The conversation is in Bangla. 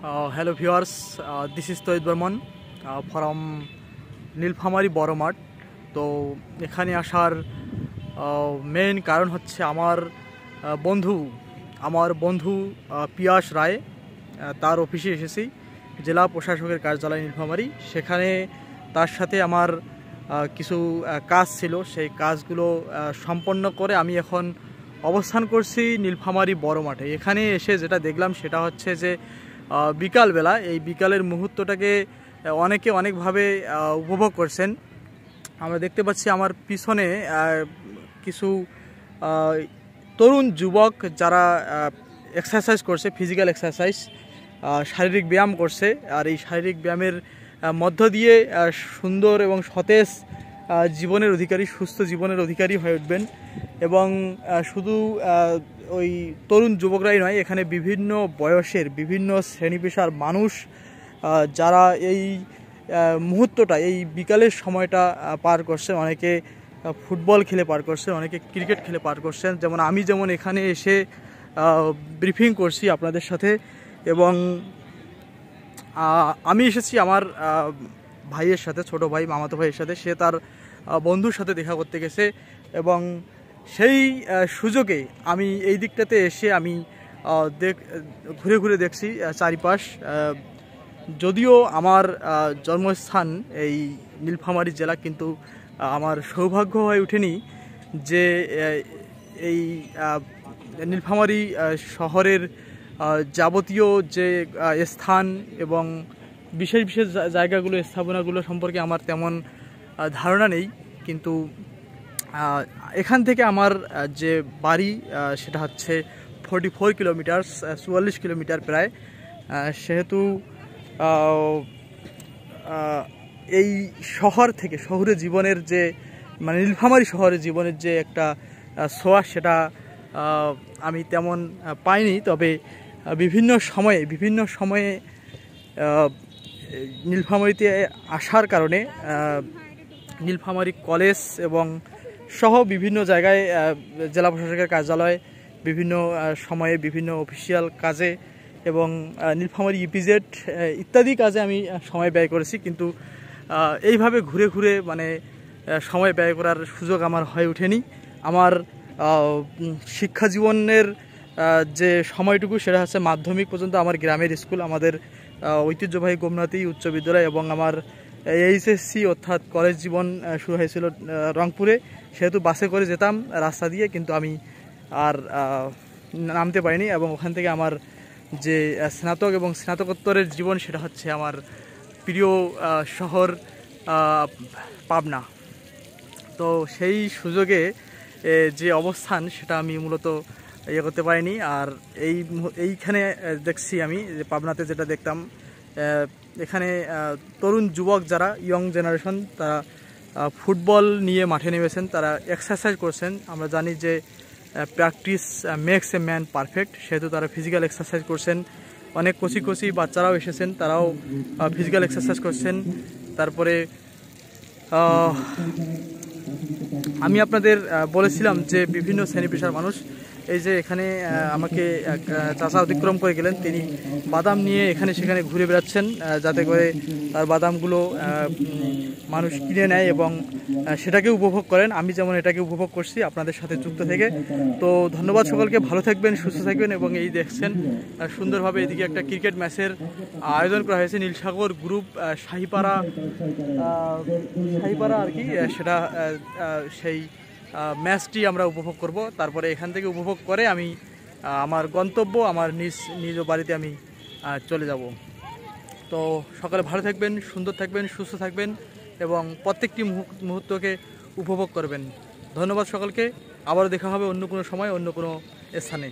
Hello viewers, this is Toyid Burman from Nilphamari বড় মাঠ। তো এখানে আসার মেইন কারণ হচ্ছে আমার বন্ধু পিয়াস রায়, তার অফিসে এসেছি, জেলা প্রশাসকের কার্যালয় নীলফামারী। সেখানে তার সাথে আমার কিছু কাজ ছিল, সেই কাজগুলো সম্পন্ন করে আমি এখন অবস্থান করছি নীলফামারী বড় মাঠে। এখানে এসে যেটা দেখলাম সেটা হচ্ছে যে বিকালবেলা এই বিকালের মুহূর্তটাকে অনেকে অনেকভাবে উপভোগ করছেন। আমরা দেখতে পাচ্ছি আমার পিছনে কিছু তরুণ যুবক যারা এক্সারসাইজ করছে, ফিজিক্যাল এক্সারসাইজ, শারীরিক ব্যায়াম করছে। আর এই শারীরিক ব্যায়ামের মধ্য দিয়ে সুন্দর এবং সতেজ জীবনের অধিকারী, সুস্থ জীবনের অধিকারী হয়ে উঠবেন। এবং শুধু ওই তরুণ যুবকরাই নয়, এখানে বিভিন্ন বয়সের বিভিন্ন শ্রেণী পেশার মানুষ যারা এই মুহূর্তটা, এই বিকালের সময়টা পার করছেন। অনেকে ফুটবল খেলে পার করছেন, অনেকে ক্রিকেট খেলে পার করছেন। যেমন এখানে এসে ব্রিফিং করছি আপনাদের সাথে। এবং আমি এসেছি আমার ভাইয়ের সাথে, ছোট ভাই, মামাতো ভাইয়ের সাথে। সে তার বন্ধুর সাথে দেখা করতে গেছে এবং সেই সুযোগে আমি এই দিকটাতে এসে আমি ঘুরে ঘুরে দেখছি চারিপাশ। যদিও আমার জন্মস্থান এই নীলফামারী জেলা, কিন্তু আমার সৌভাগ্য হয়ে ওঠেনি যে এই নীলফামারী শহরের যাবতীয় যে স্থান এবং বিশেষ বিশেষ জায়গাগুলো, স্থাপনাগুলো সম্পর্কে আমার তেমন ধারণা নেই। কিন্তু এখান থেকে আমার যে বাড়ি সেটা হচ্ছে 44 কিলোমিটার, 44 কিলোমিটার প্রায়। সেহেতু এই শহরের জীবনের যে নীলফামারী শহরের জীবনের যে একটা ছোঁয়া, সেটা আমি তেমন পাইনি। তবে বিভিন্ন সময়ে নীলফামারীতে আসার কারণে নীলফামারী কলেজ এবং সহ বিভিন্ন জায়গায়, জেলা প্রশাসকের কার্যালয়, বিভিন্ন সময়ে বিভিন্ন অফিসিয়াল কাজে এবং নীলফামারী ইপিজেড ইত্যাদি কাজে আমি সময় ব্যয় করেছি। কিন্তু এইভাবে ঘুরে ঘুরে সময় ব্যয় করার সুযোগ আমার হয়ে ওঠেনি। আমার শিক্ষা জীবনের যে সময়টুকু, সেটা হচ্ছে মাধ্যমিক পর্যন্ত আমার গ্রামের স্কুল, আমাদের ঐতিহ্যবাহী গোমনাথী উচ্চ বিদ্যালয়। এবং আমার এইচএসসি অর্থাৎ কলেজ জীবন শুরু হয়েছিল রংপুরে। সেহেতু বাসে করে যেতাম রাস্তা দিয়ে, কিন্তু আমি আর নামতে পারিনি। এবং ওখান থেকে আমার যে স্নাতক এবং স্নাতকোত্তরের জীবন, সেটা হচ্ছে আমার প্রিয় শহর পাবনা। তো সেই সুযোগে যে অবস্থান, সেটা আমি মূলত করতে পারিনি। আর এইখানে দেখছি আমি যে পাবনাতে যেটা দেখতাম, এখানে তরুণ যুবক যারা ইয়ং জেনারেশন, তারা ফুটবল নিয়ে মাঠে নেমেছেন, তারা এক্সারসাইজ করছেন। আমরা জানি যে practice makes a man perfect, সেহেতু তারা ফিজিক্যাল এক্সারসাইজ করছেন। অনেক কচি বাচ্চারাও এসেছেন, তারাও ফিজিক্যাল এক্সারসাইজ করছেন। তারপরে আমি আপনাদের বলেছিলাম যে বিভিন্ন শ্রেণী পেশার মানুষ, এই যে এখানে আমাকে এক চাচা অতিক্রম করে গেলেন, তিনি বাদাম নিয়ে এখানে সেখানে ঘুরে বেড়াচ্ছেন, যাতে করে তার বাদামগুলো মানুষ কিনে নেয় এবং সেটাকে উপভোগ করেন। আমি যেমন এটাকে উপভোগ করছি আপনাদের সাথে যুক্ত থেকে। তো ধন্যবাদ সকলকে, ভালো থাকবেন, সুস্থ থাকবেন। এবং এই দেখছেন সুন্দরভাবে এদিকে একটা ক্রিকেট ম্যাচের আয়োজন করা হয়েছে, নীলসাগর গ্রুপ শাহিপাড়া আর কি, সেটা সেই ম্যাচটি আমরা উপভোগ করব। তারপরে এখান থেকে উপভোগ করে আমি আমার গন্তব্য, আমার নিজ বাড়িতে আমি চলে যাব। তো সকালে ভালো থাকবেন, সুন্দর থাকবেন, সুস্থ থাকবেন এবং প্রত্যেকটি মুহূর্তকে উপভোগ করবেন। ধন্যবাদ সকলকে, আবারও দেখা হবে অন্য কোনো সময়, অন্য কোনো স্থানে।